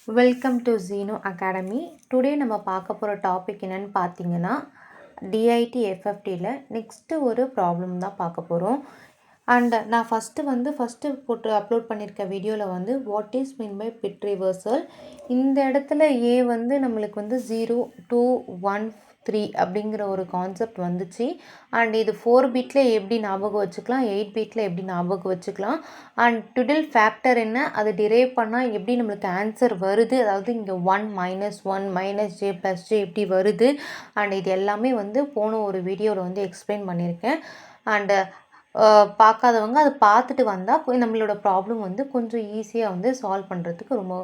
Welcome to Zeno academy. Today நம்ம பார்க்க போகிற டாபிக் என்னென்னு பார்த்தீங்கன்னா டிஐடி எஃப்எஃப்டியில் நெக்ஸ்ட்டு ஒரு ப்ராப்ளம் தான் பார்க்க போகிறோம். அண்ட் நான் ஃபஸ்ட்டு போட்டு அப்லோட் பண்ணியிருக்க வீடியோவில் what is mean by bit reversal, இந்த இடத்துல ஏ நம்மளுக்கு 0 2 1 3 அப்படிங்கிற ஒரு கான்செப்ட் வந்துச்சு. அண்ட் இது 4 பீட்டில் எப்படி ஞாபகம் வச்சுக்கலாம், 8 பீட்டில் எப்படி ஞாபகம் வச்சுக்கலாம், அண்ட் டுடில் ஃபேக்டர் என்ன, அது டிரைவ் பண்ணால் எப்படி நம்மளுக்கு ஆன்சர் வருது, அதாவது இங்கே 1 -1 -j + j எப்படி வருது, அண்ட் இது எல்லாமே போன ஒரு வீடியோவில் எக்ஸ்பிளைன் பண்ணியிருக்கேன். அண்டு பார்க்காதவங்க அதை பார்த்துட்டு வந்தால் நம்மளோட ப்ராப்ளம் கொஞ்சம் ஈஸியாக சால்வ் பண்ணுறதுக்கு ரொம்ப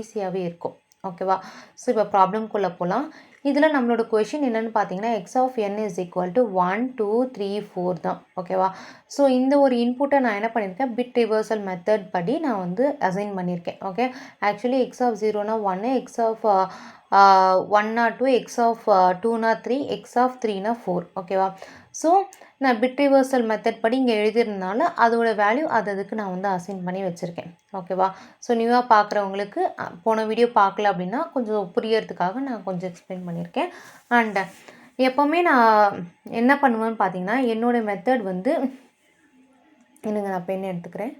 ஈஸியாகவே இருக்கும். ஓகேவா? ஸோ இப்போ ப்ராப்ளம்குள்ளே போகலாம். இதில் நம்மளோட கொஷின் என்னென்னு பார்த்தீங்கன்னா x of n is equal to 1 2 3 4 தான். ஓகேவா? ஸோ இந்த ஒரு இன்புட்டை நான் என்ன பண்ணியிருக்கேன், பிட் ரிவர்சல் மெத்தட் படி நான் அசைன் பண்ணியிருக்கேன். ஓகே, ஆக்சுவலி எக்ஸ் ஆஃப் 0னா 1, எக்ஸ் ஆஃப் 1னா 2, எக்ஸ் ஆஃப் 2னா 3, எக்ஸ் ஆஃப் 3னா 4. ஓகேவா? ஸோ நான் பிட் ரிவர்சல் மெத்தட் படி இங்கே எழுதியிருந்தனால அதோட வேல்யூ அதுக்கு நான் அசைன் பண்ணி வச்சுருக்கேன். ஓகேவா? ஸோ நியூவாக பார்க்குறவங்களுக்கு போன வீடியோ பார்க்கல அப்படின்னா கொஞ்சம் புரியறதுக்காக நான் கொஞ்சம் எக்ஸ்பிளைன் பண்ணியிருக்கேன். அண்ட் எப்போவுமே நான் என்ன பண்ணுவேன்னு பார்த்தீங்கன்னா என்னோடய மெத்தட் என்னங்க நான் பென் எடுத்துக்கிறேன்.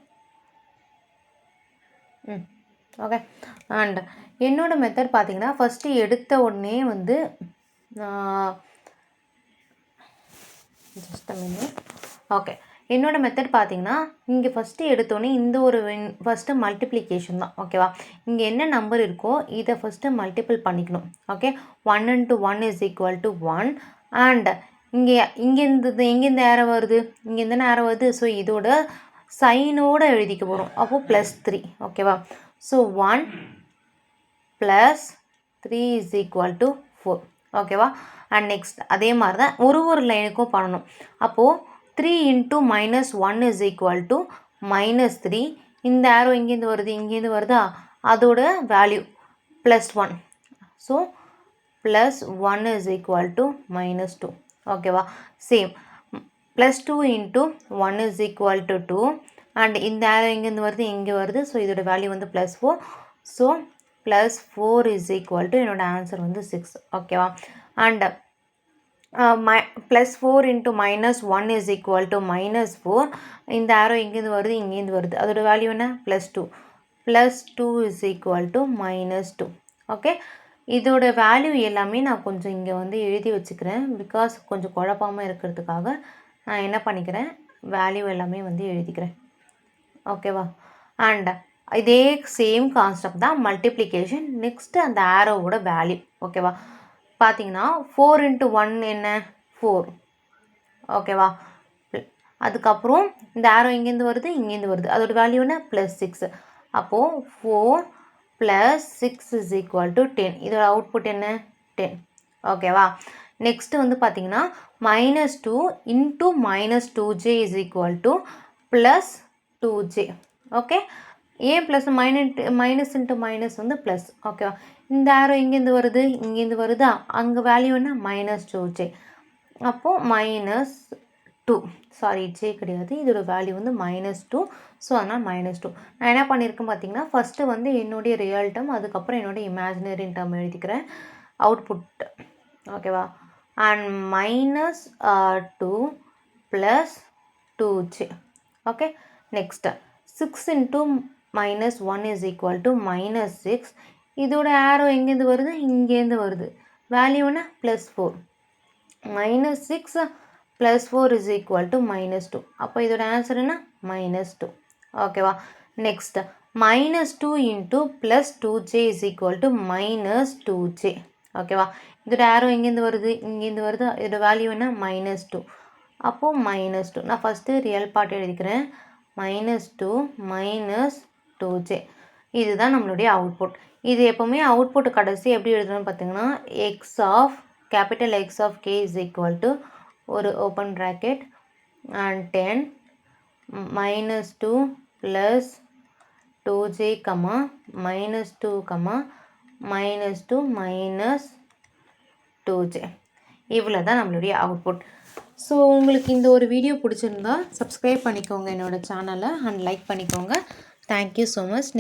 ஓகே, அண்ட் என்னோடய மெத்தட் பார்த்தீங்கன்னா ஃபஸ்ட்டு எடுத்த உடனே ஜஸ்ட் அ மினிட். ஓகே, என்னோடய மெத்தட் பார்த்தீங்கன்னா இங்கே ஃபஸ்ட்டு எடுத்தோடனே இந்த ஒரு ஃபஸ்ட்டு மல்டிப்ளிகேஷன் தான். ஓகேவா? இங்கே என்ன நம்பர் இருக்கோ இதை ஃபஸ்ட்டு மல்டிபிள் பண்ணிக்கணும். ஓகே, 1 × 1 = 1. அண்ட் எங்கேருந்து ஏரோ வருது, இங்கேருந்து ஏரோ வருது. ஸோ இதோட சைனோடு எழுதிக்க போகிறோம். அப்போது +3. ஓகேவா? ஸோ 1 + 3 = 4. ஓகேவா? அண்ட் நெக்ஸ்ட் அதே மாதிரி தான் ஒரு லைனுக்கும் பண்ணணும். அப்போது 3 × -1 = -3. இந்த ஆரோ இங்கேருந்து வருதா, அதோட வேல்யூ +1. ஸோ +1 = -2. ஓகேவா? சேம் +2 × 1 = 2. அண்ட் இந்த ஆரோ இங்கேருந்து வருது, இங்கே வருது. ஸோ இதோட வேல்யூ +4. ஸோ +4 = என்னோட ஆன்சர் 6. ஓகேவா? அண்ட் +4 × -1 = -4. இந்த ஆரோ இங்கேருந்து வருது. அதோட வேல்யூ என்ன, +2. +2 = -2. ஓகே, இதோட வேல்யூ எல்லாமே நான் கொஞ்சம் இங்கே எழுதி வச்சுக்கிறேன். பிகாஸ் கொஞ்சம் குழப்பாமல் இருக்கிறதுக்காக நான் என்ன பண்ணிக்கிறேன், வேல்யூ எல்லாமே எழுதிக்கிறேன். ஓகேவா? அண்ட் இதே சேம் கான்செப்ட் தான் மல்டிப்ளிகேஷன். நெக்ஸ்ட்டு அந்த ஆரோவோட வேல்யூ. ஓகேவா? பார்த்தீங்கன்னா 4 × 1 என்ன, 4. ஓகேவா? அதுக்கப்புறம் இந்த ஆரோ இங்கேருந்து வருது. அதோட வேல்யூ என்ன, +6. அப்போது 4 + 6 = 10. இதோட அவுட்புட் என்ன, 10. ஓகேவா? நெக்ஸ்ட்டு பார்த்தீங்கன்னா -2 × -2j = +2j. ஓகே, ஏன் plus minus into minus plus. ஓகேவா? இந்த ஆரோ இங்கேருந்து வருதா, அங்கே வேல்யூ என்ன, -2j. அப்போது -2, சாரி ஜே கிடையாது, இதோட வேல்யூ -2. ஸோ அதனால் -2. நான் என்ன பண்ணியிருக்கேன் பார்த்தீங்கன்னா ஃபஸ்ட்டு என்னுடைய ரியல் டேர்ம், அதுக்கப்புறம் என்னுடைய இமேஜினரி டேர்ம் எழுதிக்கிறேன் அவுட்புட். ஓகேவா? And -2 + 2j. Okay, next 6 × -1 = -6. இதோட ஆரோ இங்கேருந்து வருது. வேல்யூ என்ன, +4. -6 + 4 = -2. அப்போ இதோட ஆன்சர் என்ன, -2. ஓகேவா? Next -2 × +2j = -2j. ஓகேவா? இதோட ஆரோ இங்கேருந்து வருது. இதோட வேல்யூ என்ன, -2. அப்போது -2. நான் ஃபஸ்ட்டு ரியல் பார்ட் எழுதிக்கிறேன். -2 -2j. இதுதான் நம்மளுடைய அவுட்புட். இது எப்போவுமே அவுட்புட் கடைசி எப்படி எழுதணும்னு பார்த்தீங்கன்னா எக்ஸ் ஆஃப் k = ஒரு open bracket and 10 -2 + 2j, -2, -2 -2j. இவ்வளோ தான் நம்மளுடைய அவுட்புட். ஸோ உங்களுக்கு இந்த ஒரு வீடியோ பிடிச்சிருந்தா சப்ஸ்கிரைப் பண்ணிக்கோங்க என்னோடய சேனலை, அண்ட் லைக் பண்ணிக்கோங்க. Thank you so much.